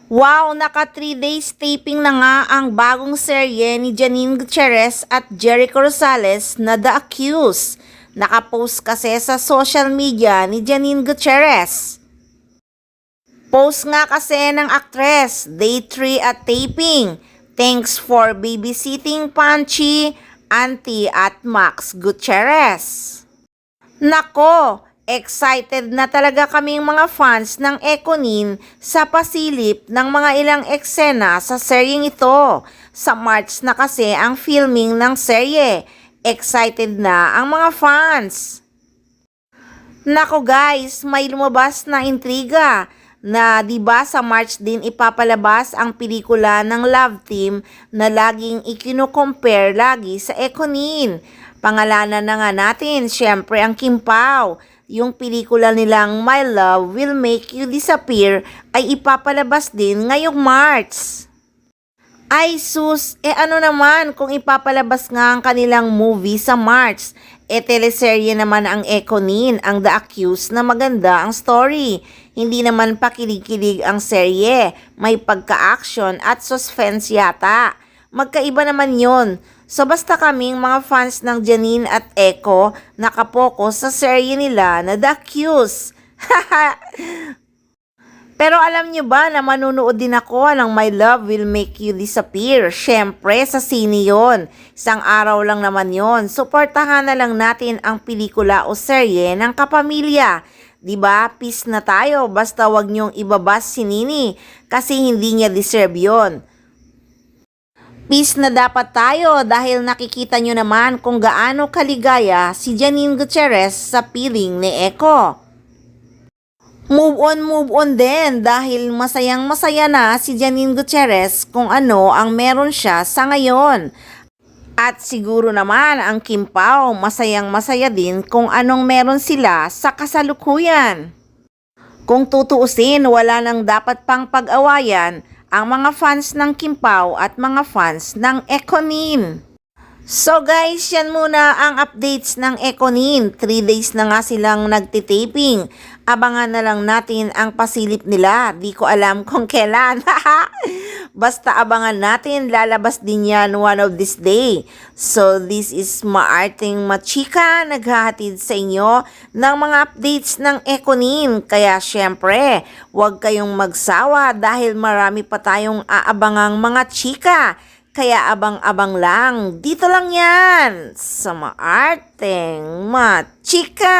Wow, naka 3 days taping na nga ang bagong serye ni Janine Gutierrez at Jericho Rosales na The Accused. Nakapost kasi sa social media ni Janine Gutierrez. Post nga kasi ng actress, Day 3 at taping. Thanks for babysitting Panchi, Auntie at Max Gutierrez. Nako! Excited na talaga kaming mga fans ng Ekonin sa pasilip ng mga ilang eksena sa seryeng ito. Sa March na kasi ang filming ng serye. Excited na ang mga fans. Nako guys, may lumabas na intriga na 'di ba sa March din ipapalabas ang pelikula ng Love Team na laging ikino-compare lagi sa Ekonin. Pangalanan na nga natin, syempre ang Kim Pao. Yung pelikula nilang My Love Will Make You Disappear ay ipapalabas din ngayong March. Ay sus, ano naman kung ipapalabas nga ang kanilang movie sa March? Teleserye naman ang Ekonin, ang The Accused na maganda ang story. Hindi naman pakilig-kilig ang serye, may pagka-action at suspense yata. Magkaiba naman yon. So basta kaming mga fans ng Janine at Eko nakapokus sa serye nila na The Accused. Pero alam nyo ba na manunood din ako ng My Love Will Make You Disappear? Syempre sa sine yon. Isang araw lang naman yon. Suportahan na lang natin ang pelikula o serye ng kapamilya. Diba? Peace na tayo basta wag nyong ibabas si Nini kasi hindi niya deserve yon. Peace na dapat tayo dahil nakikita nyo naman kung gaano kaligaya si Janine Gutierrez sa piling ni Eko. Move on din dahil masayang masaya na si Janine Gutierrez kung ano ang meron siya sa ngayon. At siguro naman ang Kim Pao masayang masaya din kung anong meron sila sa kasalukuyan. Kung tutuusin, wala nang dapat pang pag-awayan ang mga fans ng Kim Pao at mga fans ng Ekonin. So guys, yan muna ang updates ng Ekonin. 3 days na nga silang nagtitaping. Abangan na lang natin ang pasilip nila. Di ko alam kung kailan. Basta abangan natin, lalabas din yan one of this day. So this is Maarting Machika, naghahatid sa inyo ng mga updates ng Ekonin. Kaya syempre, huwag kayong magsawa dahil marami pa tayong aabangang mga chika. Kaya abang-abang lang, dito lang yan sa Maarting Machika.